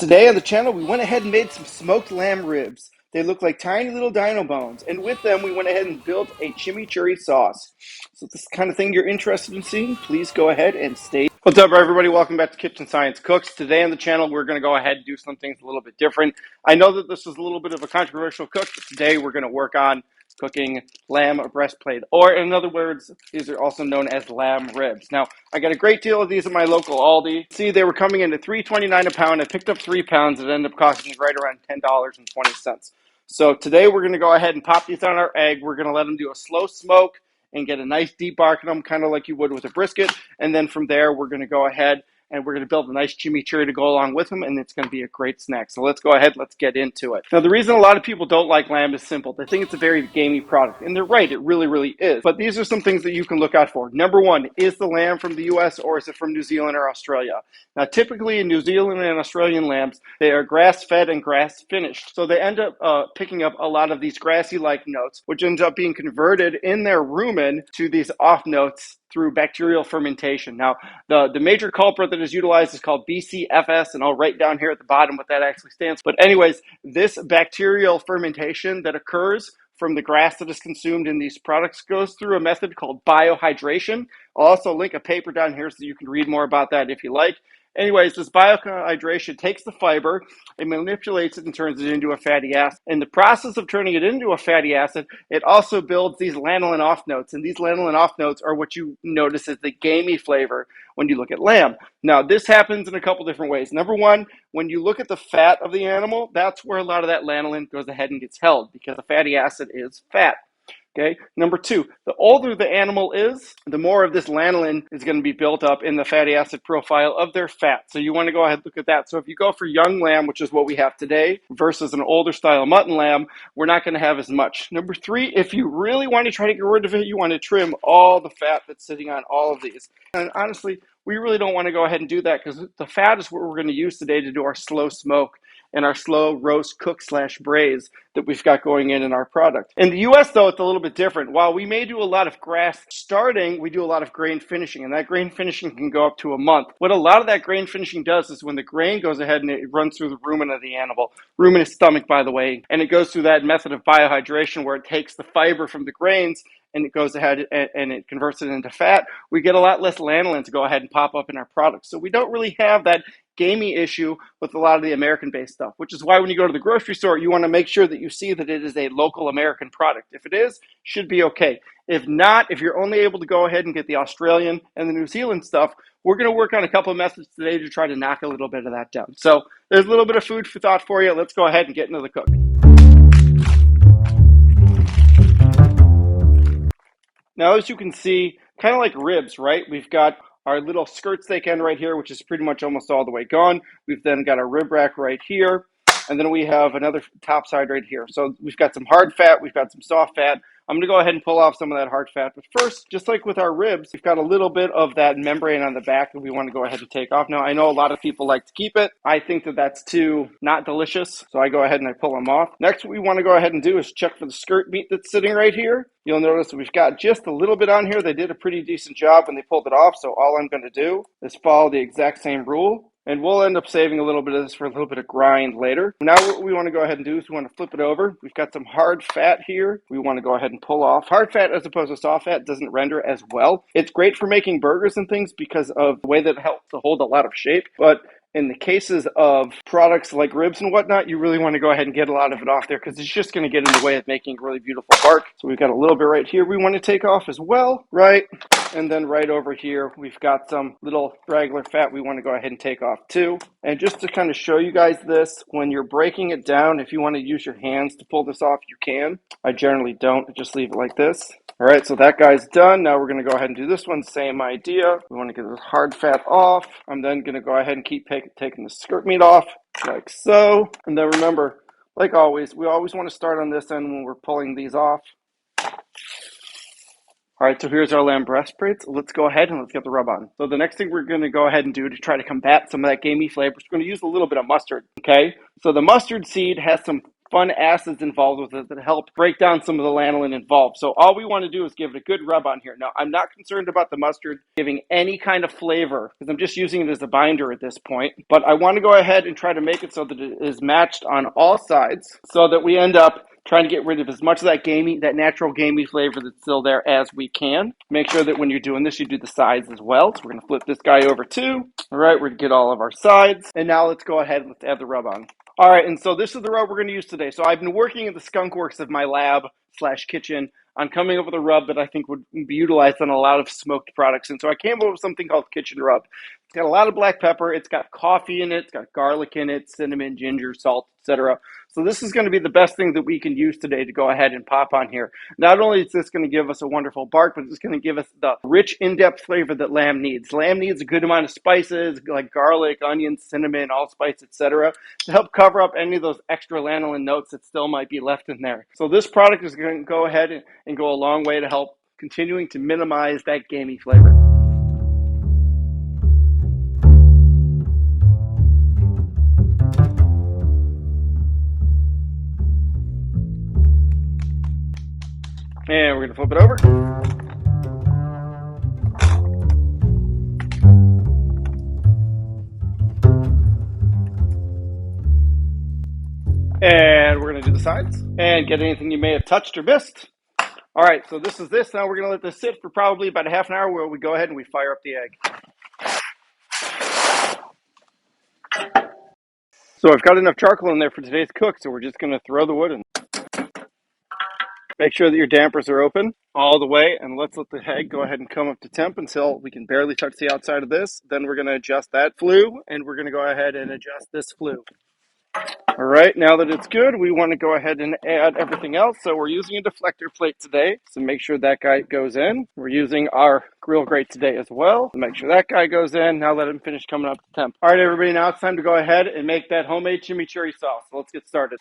Today on the channel, we went ahead and made some smoked lamb ribs. They look like tiny little dino bones, and with them, we went ahead and built a chimichurri sauce. So if this is the kind of thing you're interested in seeing, please go ahead and stay. What's up, everybody? Welcome back to Kitchen Science Cooks. Today on the channel, we're going to go ahead and do some things a little bit different. I know that this is a little bit of a controversial cook, but today we're going to work on cooking lamb breastplate, or in other words, these are also known as lamb ribs. Now, I got a great deal of these at my local ALDI. See, they were coming in at $3.29 a pound. I picked up 3 pounds. It ended up costing me right around $10.20. So today we're going to go ahead and pop these on our egg. We're going to let them do a slow smoke and get a nice deep bark in them, kind of like you would with a brisket. And then from there, we're going to go ahead and we're going to build a nice chimichurri to go along with them, and it's going to be a great snack. So let's go ahead, let's get into it. Now, the reason a lot of people don't like lamb is simple. They think it's a very gamey product, and they're right, it really, really is. But these are some things that you can look out for. Number one, is the lamb from the US or is it from New Zealand or Australia? Now, typically in New Zealand and Australian lambs, they are grass-fed and grass-finished. So they end up picking up a lot of these grassy-like notes, which ends up being converted in their rumen to these off notes through bacterial fermentation. Now, the major culprit that is utilized is called BCFS, and I'll write down here at the bottom what that actually stands for. But anyways, this bacterial fermentation that occurs from the grass that is consumed in these products goes through a method called biohydration. I'll also link a paper down here so you can read more about that if you like. Anyways, this biohydration takes the fiber, it manipulates it and turns it into a fatty acid. In the process of turning it into a fatty acid, it also builds these lanolin off notes. And these lanolin off notes are what you notice as the gamey flavor when you look at lamb. Now, this happens in a couple different ways. Number one, when you look at the fat of the animal, that's where a lot of that lanolin goes ahead and gets held because the fatty acid is fat. Okay. Number two, the older the animal is, the more of this lanolin is going to be built up in the fatty acid profile of their fat. So you want to go ahead and look at that. So if you go for young lamb, which is what we have today, versus an older style mutton lamb, we're not going to have as much. Number three, if you really want to try to get rid of it, you want to trim all the fat that's sitting on all of these. And honestly, we really don't want to go ahead and do that because the fat is what we're going to use today to do our slow smoke and our slow roast cook / braise that we've got going in our product. In the US, though, it's a little bit different. While we may do a lot of grass starting, we do a lot of grain finishing, and that grain finishing can go up to a month. What a lot of that grain finishing does is when the grain goes ahead and it runs through the rumen of the animal, rumen is stomach, by the way, and it goes through that method of biohydration where it takes the fiber from the grains and it goes ahead and it converts it into fat, we get a lot less lanolin to go ahead and pop up in our products. So we don't really have that gamey issue with a lot of the American-based stuff, which is why when you go to the grocery store, you want to make sure that you see that it is a local American product. If it is, should be okay. If not, if you're only able to go ahead and get the Australian and the New Zealand stuff, we're going to work on a couple of methods today to try to knock a little bit of that down. So there's a little bit of food for thought for you. Let's go ahead and get into the cook. Now, as you can see, kind of like ribs, right? We've got our little skirt steak end right here, which is pretty much almost all the way gone. We've then got our rib rack right here. And then we have another top side right here. So we've got some hard fat. We've got some soft fat. I'm going to go ahead and pull off some of that hard fat. But first, just like with our ribs, we've got a little bit of that membrane on the back that we want to go ahead and take off. Now, I know a lot of people like to keep it. I think that that's too not delicious. So I go ahead and I pull them off. Next, what we want to go ahead and do is check for the skirt meat that's sitting right here. You'll notice that we've got just a little bit on here. They did a pretty decent job when they pulled it off. So all I'm going to do is follow the exact same rule. And we'll end up saving a little bit of this for a little bit of grind later. Now what we want to go ahead and do is we want to flip it over. We've got some hard fat here. We want to go ahead and pull off. Hard fat as opposed to soft fat doesn't render as well. It's great for making burgers and things because of the way that it helps to hold a lot of shape. But in the cases of products like ribs and whatnot, you really want to go ahead and get a lot of it off there because it's just going to get in the way of making really beautiful bark. So we've got a little bit right here we want to take off as well, right? And then right over here, we've got some little regular fat we want to go ahead and take off too. And just to kind of show you guys this, when you're breaking it down, if you want to use your hands to pull this off, you can. I generally don't. I just leave it like this. All right, so that guy's done. Now we're going to go ahead and do this one. Same idea. We want to get this hard fat off. I'm then going to go ahead and keep taking the skirt meat off like so. And then remember, like always, we always want to start on this end when we're pulling these off. All right, so here's our lamb breastplates. Let's go ahead and let's get the rub on. So the next thing we're going to go ahead and do to try to combat some of that gamey flavor is we're going to use a little bit of mustard, okay? So the mustard seed has some fun acids involved with it that help break down some of the lanolin involved. So all we want to do is give it a good rub on here. Now, I'm not concerned about the mustard giving any kind of flavor because I'm just using it as a binder at this point. But I want to go ahead and try to make it so that it is matched on all sides so that we end up trying to get rid of as much of that gamey, that natural gamey flavor that's still there as we can. Make sure that when you're doing this, you do the sides as well. So we're going to flip this guy over too. All right, we're going to get all of our sides. And now let's go ahead and let's add the rub on. All right, and so this is the rub we're going to use today. So I've been working in the skunk works of my lab / kitchen on coming up with a rub that I think would be utilized on a lot of smoked products. And so I came up with something called kitchen rub. It's got a lot of black pepper. It's got coffee in it. It's got garlic in it, cinnamon, ginger, salt, etc. So this is going to be the best thing that we can use today to go ahead and pop on here. Not only is this going to give us a wonderful bark, but it's going to give us the rich, in-depth flavor that lamb needs. Lamb needs a good amount of spices like garlic, onion, cinnamon, allspice, etc. to help cover up any of those extra lanolin notes that still might be left in there. So this product is going to go ahead and go a long way to help continuing to minimize that gamey flavor. And we're going to flip it over. And we're going to do the sides and get anything you may have touched or missed. All right, so this is this. Now we're going to let this sit for probably about a half an hour where we go ahead and we fire up the egg. So I've got enough charcoal in there for today's cook, so we're just going to throw the wood in. Make sure that your dampers are open all the way, and let's let the egg go ahead and come up to temp until we can barely touch the outside of this. Then we're going to adjust that flue, and we're going to go ahead and adjust this flue. All right, now that it's good, we want to go ahead and add everything else. So we're using a deflector plate today, so make sure that guy goes in. We're using our grill grate today as well. So make sure that guy goes in. Now let him finish coming up to temp. All right, everybody, now it's time to go ahead and make that homemade chimichurri sauce. So let's get started.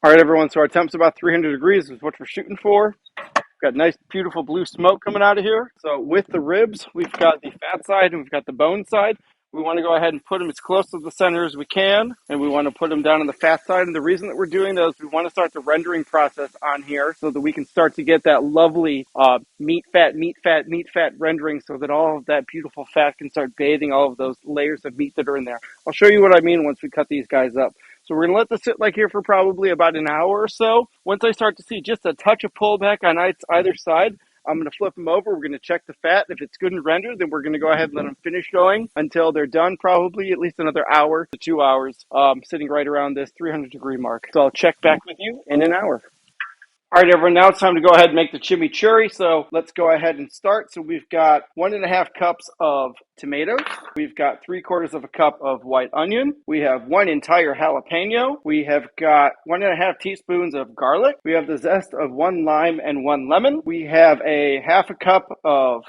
All right, everyone, so our temp's about 300 degrees is what we're shooting for. Got nice, beautiful blue smoke coming out of here. So with the ribs, we've got the fat side and we've got the bone side. We want to go ahead and put them as close to the center as we can, and we want to put them down on the fat side. And the reason that we're doing that is we want to start the rendering process on here so that we can start to get that lovely meat fat rendering so that all of that beautiful fat can start bathing all of those layers of meat that are in there. I'll show you what I mean once we cut these guys up. So we're going to let this sit like here for probably about an hour or so. Once I start to see just a touch of pullback on either side, I'm going to flip them over. We're going to check the fat. If it's good and rendered, then we're going to go ahead and let them finish going until they're done, probably at least another hour to 2 hours, sitting right around this 300 degree mark. So I'll check back with you in an hour. All right, everyone, now it's time to go ahead and make the chimichurri. So let's go ahead and start. So we've got 1.5 cups of tomatoes. We've got 3/4 cup of white onion. We have 1 entire jalapeno. We have got 1.5 teaspoons of garlic. We have the zest of 1 lime and 1 lemon. We have a 1/2 cup of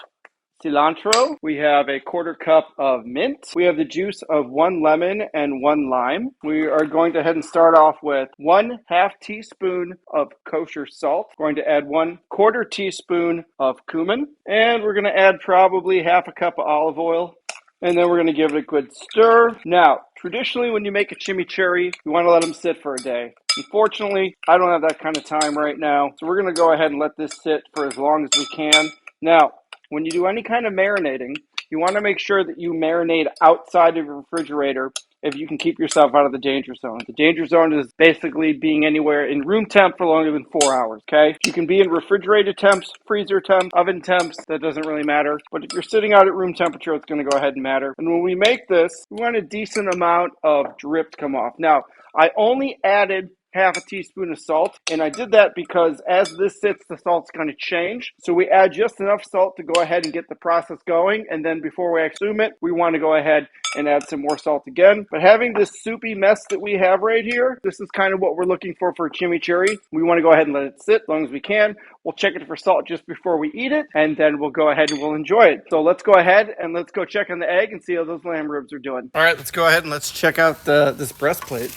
cilantro. We have a 1/4 cup of mint. We have the juice of 1 lemon and 1 lime. We are going to head and start off with 1/2 teaspoon of kosher salt. We're going to add 1/4 teaspoon of cumin, and we're going to add probably 1/2 cup of olive oil. And then we're going to give it a good stir. Now, traditionally when you make a chimichurri, you want to let them sit for a day. Unfortunately, I don't have that kind of time right now, so we're going to go ahead and let this sit for as long as we can. Now, when you do any kind of marinating, you want to make sure that you marinate outside of your refrigerator if you can keep yourself out of the danger zone. The danger zone is basically being anywhere in room temp for longer than 4 hours, okay? You can be in refrigerator temps, freezer temps, oven temps, that doesn't really matter. But if you're sitting out at room temperature, it's going to go ahead and matter. And when we make this, we want a decent amount of drip to come off. Now, I only added 1/2 teaspoon of salt, and I did that because as this sits, the salt's going to change. So we add just enough salt to go ahead and get the process going, and then before we consume it, we want to go ahead and add some more salt again. But having this soupy mess that we have right here, this is kind of what we're looking for chimichurri. We want to go ahead and let it sit as long as we can. We'll check it for salt just before we eat it, and then we'll go ahead and we'll enjoy it. So let's go ahead and let's go check on the egg and see how those lamb ribs are doing. All right, let's go ahead and let's check out this breastplate.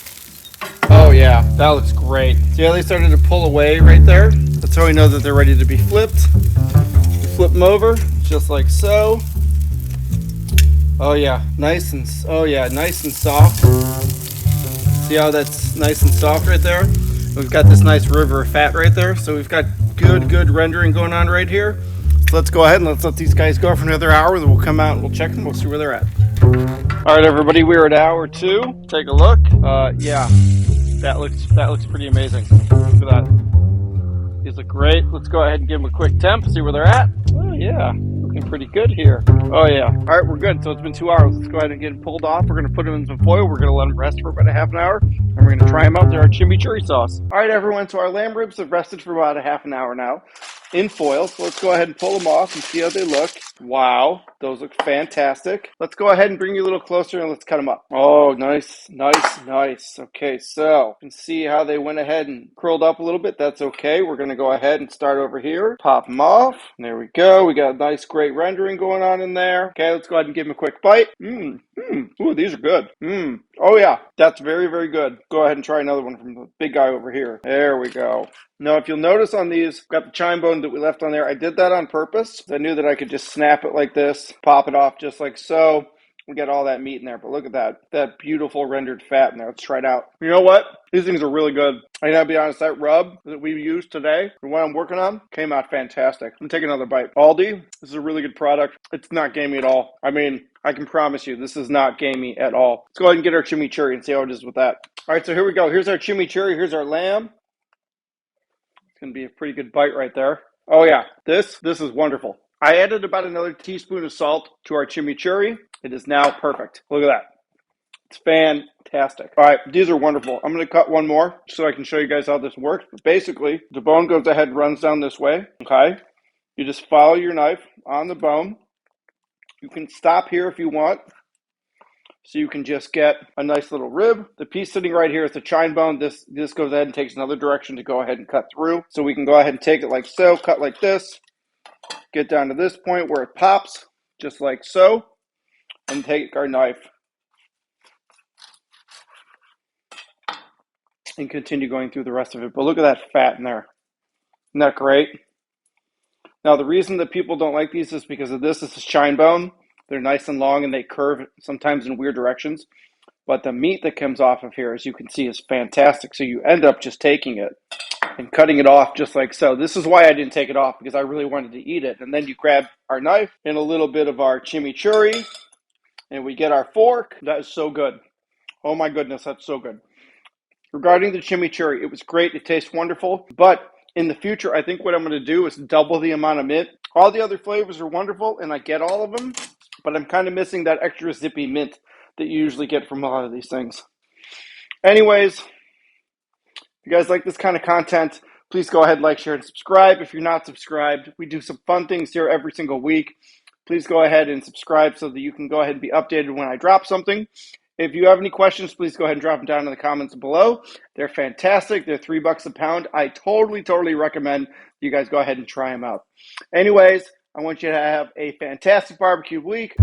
Oh yeah, that looks great. See how they started to pull away right there? That's how we know that they're ready to be flipped. You flip them over, just like so. Oh yeah, nice and soft. See how that's nice and soft right there? We've got this nice river of fat right there, so we've got good rendering going on right here. So let's go ahead and let's let these guys go for another hour. Then we'll come out and we'll check them. We'll see where they're at. All right, everybody, we're at hour 2. Take a look. Yeah, that looks pretty amazing. Look at that. These look great. Let's go ahead and give them a quick temp. See where they're at. Oh yeah, looking pretty good here. Oh yeah. All right, we're good. So it's been 2 hours. Let's go ahead and get them pulled off. We're gonna put them in some foil. We're gonna let them rest for about a half an hour, and we're gonna try them out. They're our chimichurri sauce. All right, everyone. So our lamb ribs have rested for about a half an hour now in foil. So let's go ahead and pull them off and see how they look. Wow, those look fantastic. Let's go ahead and bring you a little closer and let's cut them up. Oh, nice. Okay, so you can see how they went ahead and curled up a little bit. That's okay. We're going to go ahead and start over here. Pop them off. There we go. We got a nice, great rendering going on in there. Okay, let's go ahead and give them a quick bite. Ooh, these are good. Oh yeah, that's very good. Go ahead and try another one from the big guy over here. There we go. Now, if you'll notice on these, we've got the chine bone that we left on there. I did that on purpose. I knew that I could just snap it like this, pop it off just like so. We got all that meat in there, but look at that beautiful rendered fat in there. Let's try it out. You know what? These things are really good. I gotta be honest, that rub that we used today, the one I'm working on, came out fantastic. I'm gonna take another bite. Aldi, this is a really good product. It's not gamey at all. I mean, I can promise you, this is not gamey at all. Let's go ahead and get our chimichurri and see how it is with that. All right, so here we go. Here's our chimichurri. Here's our lamb. It's going to be a pretty good bite right there. Oh yeah, this is wonderful. I added about another teaspoon of salt to our chimichurri. It is now perfect. Look at that. It's fantastic. All right, these are wonderful. I'm going to cut one more so I can show you guys how this works. But basically, the bone goes ahead and runs down this way, okay? You just follow your knife on the bone. You can stop here if you want. So you can just get a nice little rib. The piece sitting right here is the chine bone. This goes ahead and takes another direction to go ahead and cut through. So we can go ahead and take it like so, cut like this, get down to this point where it pops, just like so, and take our knife and continue going through the rest of it. But look at that fat in there. Isn't that great? Now, the reason that people don't like these is because of this. This is chine bone. They're nice and long and they curve sometimes in weird directions. But the meat that comes off of here, as you can see, is fantastic. So you end up just taking it and cutting it off just like so. This is why I didn't take it off, because I really wanted to eat it. And then you grab our knife and a little bit of our chimichurri, and we get our fork. That is so good. Oh my goodness, that's so good. Regarding the chimichurri, it was great. It tastes wonderful. But in the future, I think what I'm going to do is double the amount of mint. All the other flavors are wonderful, and I get all of them. But I'm kind of missing that extra zippy mint that you usually get from a lot of these things. Anyways, if you guys like this kind of content, please go ahead, like, share, and subscribe. If you're not subscribed, we do some fun things here every single week. Please go ahead and subscribe so that you can go ahead and be updated when I drop something. If you have any questions, please go ahead and drop them down in the comments below. They're fantastic. They're $3 a pound. I totally recommend you guys go ahead and try them out. Anyways, I want you to have a fantastic barbecue week.